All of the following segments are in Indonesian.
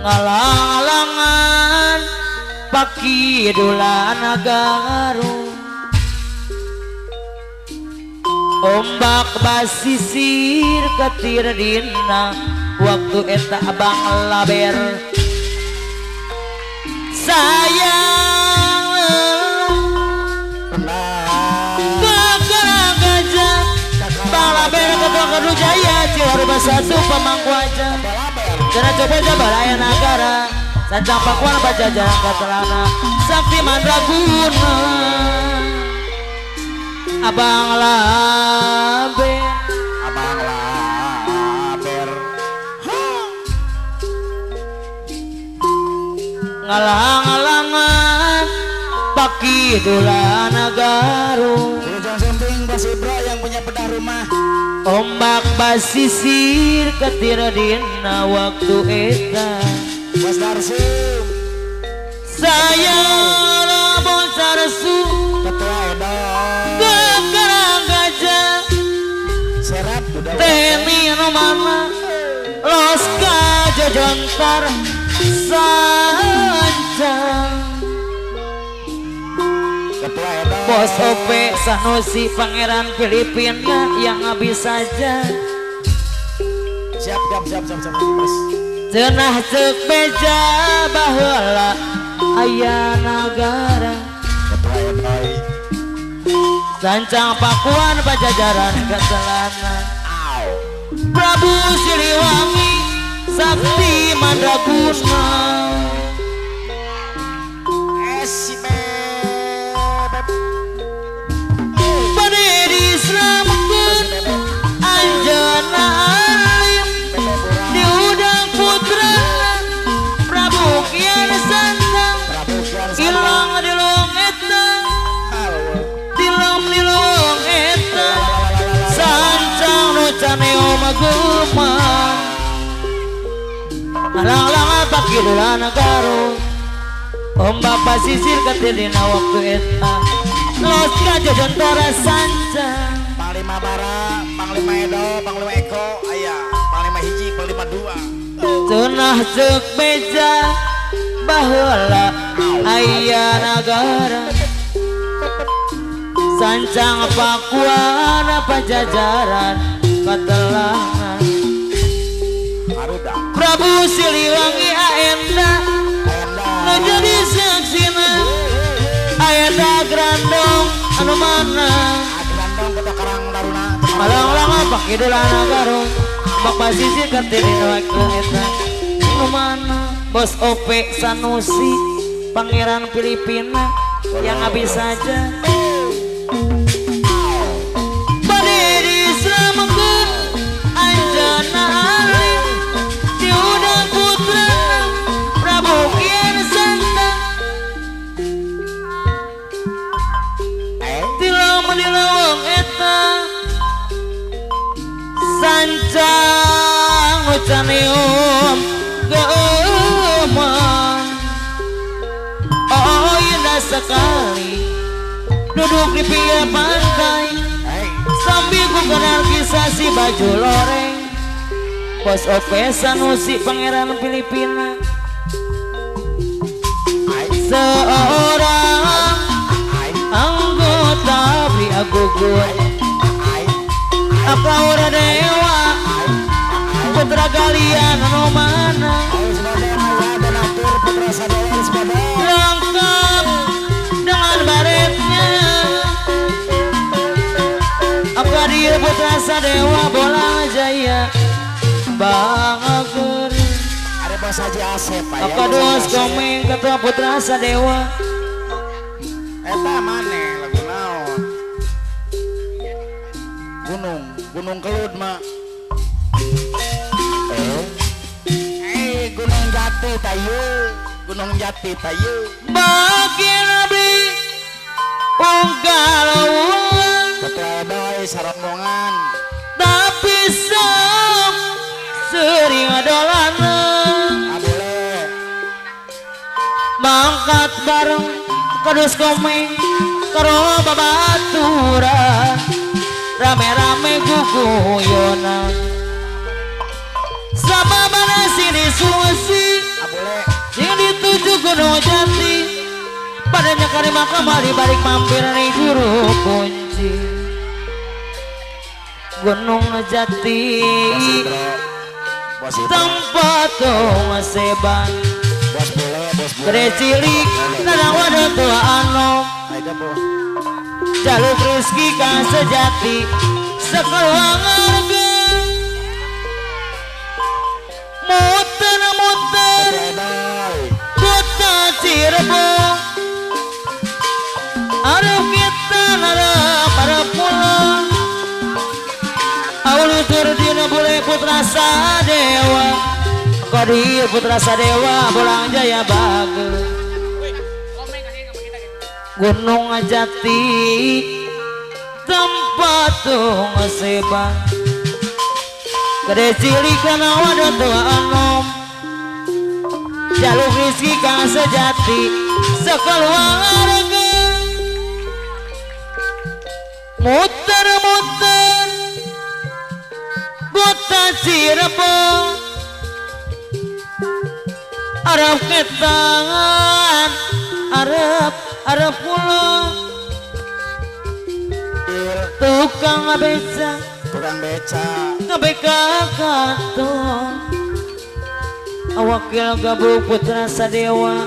ngalang-alangan pakidulan Garut ombak basisir ketir dina waktu eta abang laber sayang kakak gajah balaber ketua jaya ciwaru basatu pemangku aja cara coba coba raya negara sancang pakuan pajajaran katerana sakti mandraguna abang laber ngalang-alangan pakidulan Garut Ujang Sumping Bos Ibro yang punya bedah rumah ombak basisir ketir dina waktu eta Bos Darsum sayang labon sarsu Ketua Edo kakak gajah Serap udah teni anu mana los kajojontar sancang Ketua Edo Bos Ope Sanusi Pangeran Filipina yang habis saja siap Bos cenah cek beja baheula aya nagara Ketua Edo sancang pakuan pajajaran kaselana Prabu Siliwangi Sakti Mandraguna si bebek Padedi Slamekeun Anjeunna alim di udang putrana Prabu Kian Santang ilang di long eta dilong eta sancang nu caneo mageman ngalang-alangan pakidulan Garut ombak basisir ketir dina waktu eta los kajojontora sancang Panglima Bara Panglima Edo Panglima Eko aya Panglima hiji Panglima dua cenah ceuk beja baheula aya nagara sancang pakuan pajajaran katelangan Aruda Prabu Siliwangi aenda nu jadi saksina aenda grandong anu mana Agrandong Kota Karang Taruna malang-alangan pakidulan Garut bak basisir ketir dina waktu eta anu mana Bos Ope Sanusi Pangeran Filipina yang habis saja Padedi Slamekeun Anjeunna alim di udang putrana Prabu Kian Santang dilawang eta sancang ucaneum geeman oh indah sekali duduk di pinggir pantai sambil ku kenal kisah si baju loreng Bos Ope Sanusi Pangeran Filipina seorang anggota Bri Agugun Akaura Dewa putra kalian anu mana lengkap dengan baretnya Akadir putra Sadewa Bolang Jaya Bangager ada Bos Haji Asep Akados Komeng Ketua Putra Sadewa eta maneh lagu naon Gunung Kelut mah Gunung Jati tayu bagian abdi unggalauan Ketua Edoy sarombongan tapi sok sering adolana boleh mangkat bareng Kadus Komeng karo babaturan rame-rame guguyonan sababana sini susi boleh. Yang dituju Gunung Jati, padanya karima kembali balik mampir nih juru kunci. Gunung Jati, tempat tong seban. Bos boleh, bos boleh. Gede cilik, nadang wadah tua anom. Aida po. Jaluk rezeki kang sejati, sekeluang harga. Muter-muter, kota Cirebon. Arep kita narap, arep pulang. Aulutur dina bule putra sadewa. Kodir putra sadewa, Bolang Jaya bagus. Gunung Jati, tempat tong seban. Gede cilik kana wadah tua anom. Jaluk rezeki kang sejati, sekeluang harga. Muter-muter, kota Cirebon. Arep ketangan, arep pulang. Tukang beca, Tukang beca. ngabeka kantong. Awakil gabruk putra sadewa,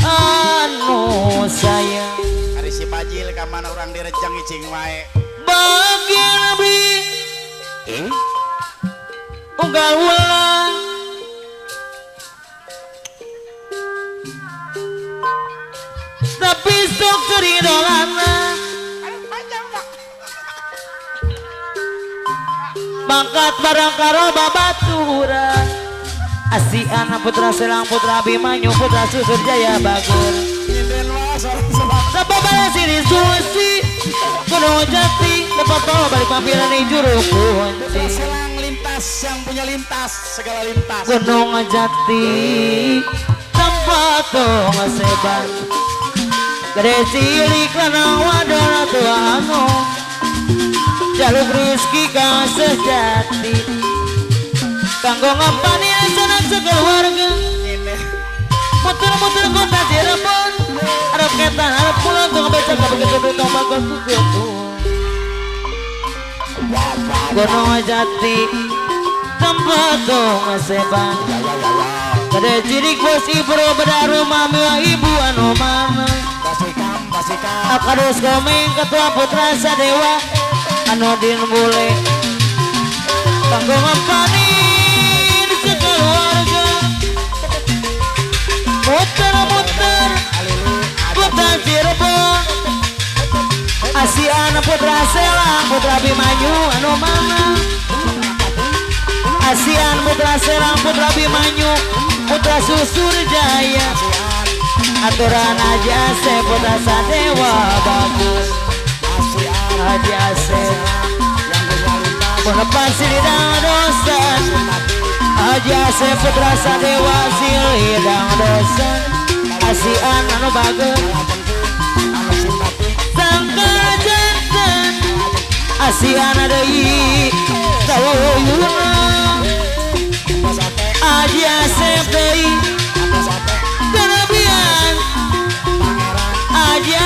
anu sayang. Ari si Bajil ka mana urang direjang icing wae. Bagi nabi, unggal ulang. Tapi sok ceridolana, mangkat barang karo babaturan. Asian putra Selang putra Abimanyu putra Susur Jaya Bagur. Nyinden wae sorang sebab. Sababana sini Susi, Gunung Jati, tempat bawa balik pampiran di juru kunci. Selang lintas yang punya lintas segala lintas. Gunung Jati, tempat tong seban. Gede cilik kana wadah tua anu. Jaluk rezeki kang sejati, kanggo ngampani sanak sekeluarga. Muter-muter kota Cirebon, arep ketan arep pulang tong becak begitu tong bagus kuku. Gunung Jati, tempat tong seban. Gede cilik bos ibu bedaru mami ibu anu mana. Basikam. Akadus komeng ketua putra sadewa, anu din bule. Kanggo ngampani di sekeluarga. Muter-muter kota Cirebon. Asian putra Selang putra Abimanyu anu mana. Asian putra Selang putra Abimanyu putra Susur Jaya. Aturan aja putra sadewa bagus. Aja menepan silidang dosan. Aja putra sadewa silidang dosan. Asian anu bagus. Sangka jantan Asian deui sawuyuna. Aja deui kelebihan. Aja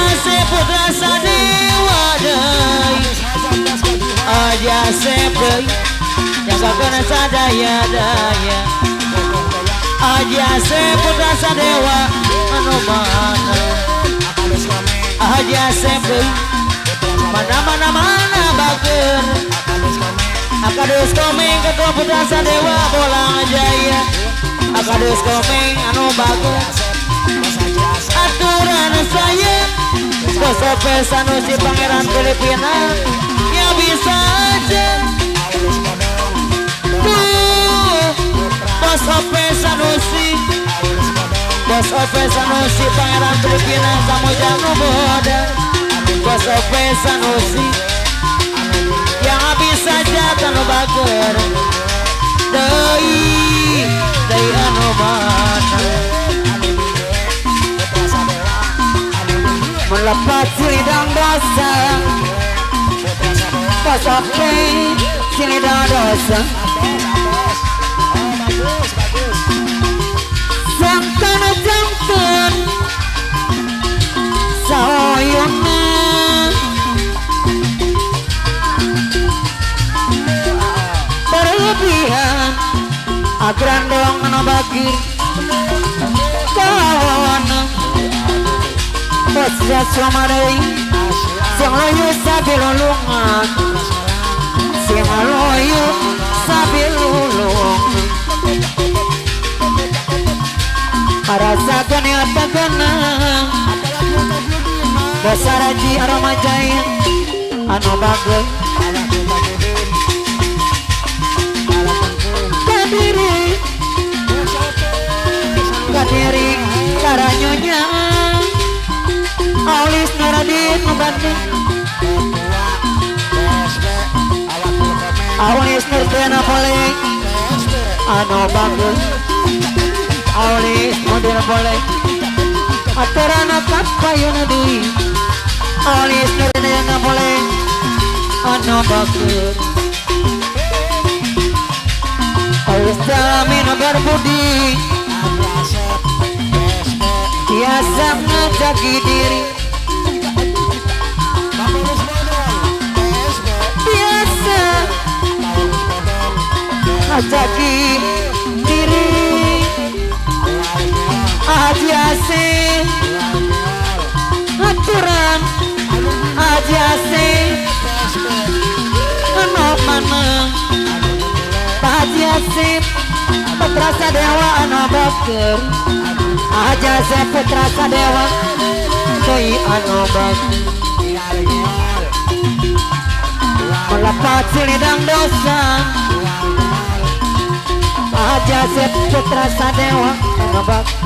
putra sadewa deui. Aja deui jagakeun sadaya-daya. Aja putra sadewa anu mana. Aja deui mana bager. Akadus komeng ketua putra sadewa Bolang Jaya. Akadus komeng anu bagus. Aturan saya Kosope Sanusi Pangeran Filipina, ya bisa aja. Kosope Sanusi, Kosope Sanusi Pangeran Filipina, Samudra Nuboda. Kosope Sanusi, yang bisa aja tanu bager. Dei anu mana. Melepas silidang dosa, Kosope silidang dosa. sangkana jantan saoyona berlebihan agram doang menabagi kawana pasya selamadai siang loyo sabil lulungan siang loyo sabil lulungan arasakan ya tagana basaraji aroma jaya anu bagus kadiri karanyonya alis naradin membanding alis nurtena boleh anu bagus alis model boleh aturana kapayuna deui alis nurtena boleh anu bagus alis jamin berbudi biasa ngejagi diri biasa ngejagi diri aja sih aturan aja sih anak mana aja sih putra sadewa anak baker aja se putra sadewa koi anu bagus melepas silidang dosa aja se putra sadewa anu bagus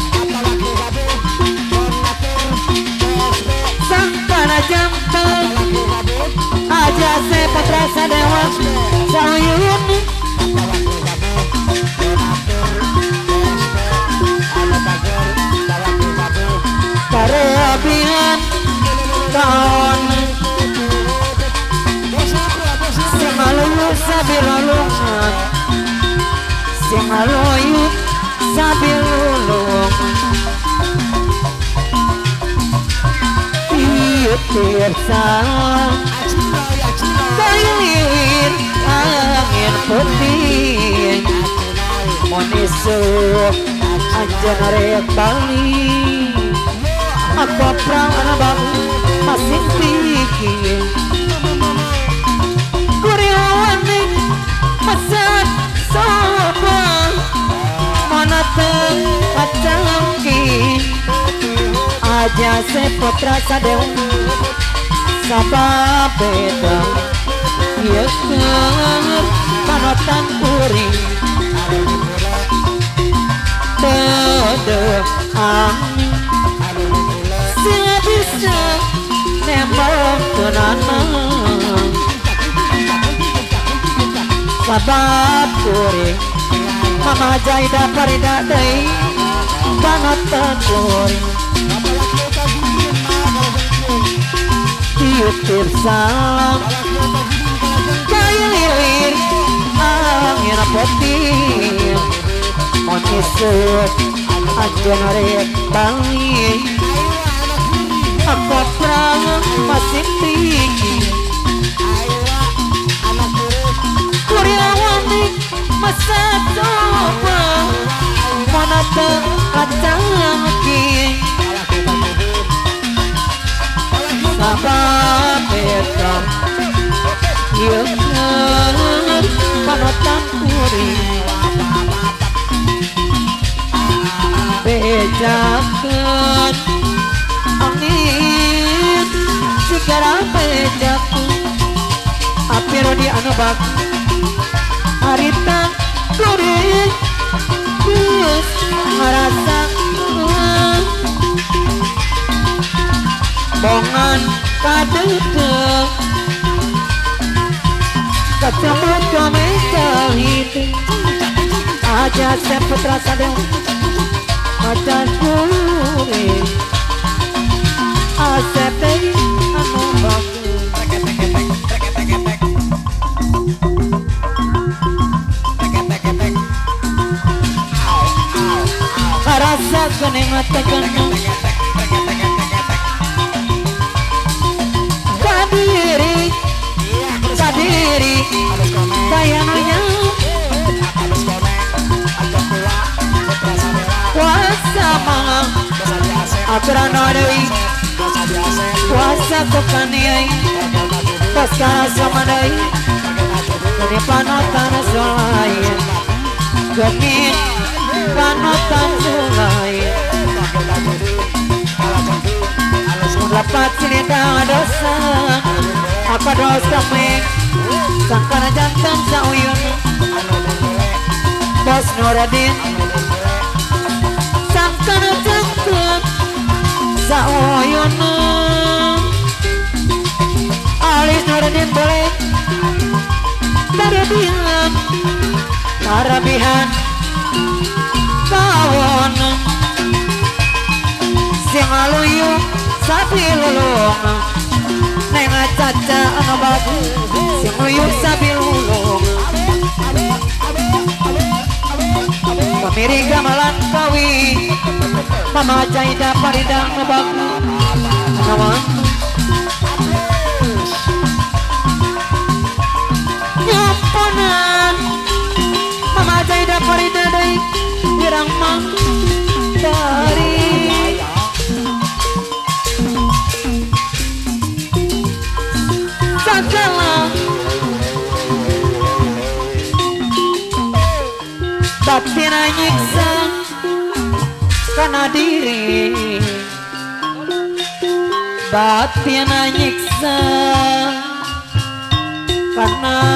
sangkana jantan aja se putra sadewa sayun karabian tahun semalu sabilulungan semalu sabilulungan iya tersalah kailir angin putih monisuk anjan rek balik apa perang anak babu masih pikir kuryawan nih pesan sopa mana terpacangkin aja sepotra sadewa sabab beda iya ker panotan uring tede angin sila bisa nembak kenana sabab kuring mama jaida parida day banget kuring tiup salam kaya lilir angin putih monisut anjan rek balik aku perang masih pikir kuryawan nih masa coba mana terpacangkin sabab beda iya ker panotan kuring bejakan angin segera bejaku api rodi anu bagus harita kuring terus ngerasa bongan kadedek kacamut komekal hidup aja seputra sadeng macan kuring asepe anu bagus rasa mengatakan kadiri kadiri bayangannya kuasa mang akrana deui kuasa kokaniai paskara samanai dari panotan sulai geni panotan sulai lapat silita dosa apa dosa meng sangkana jantan sauyun bos Nuradin sangkana jantan sauyun alis Nuradin boleh tarabihan tarabihan kawon sing aluyung sapi lulung neng caca anu bagus sing luyung sapi lulung pamiri gamelan kawi mama jaida paridang nu bagus nawan nyamponan mama jaida parida deui wirang mang dari segala batin nyiksa karena diri batin nyiksa karena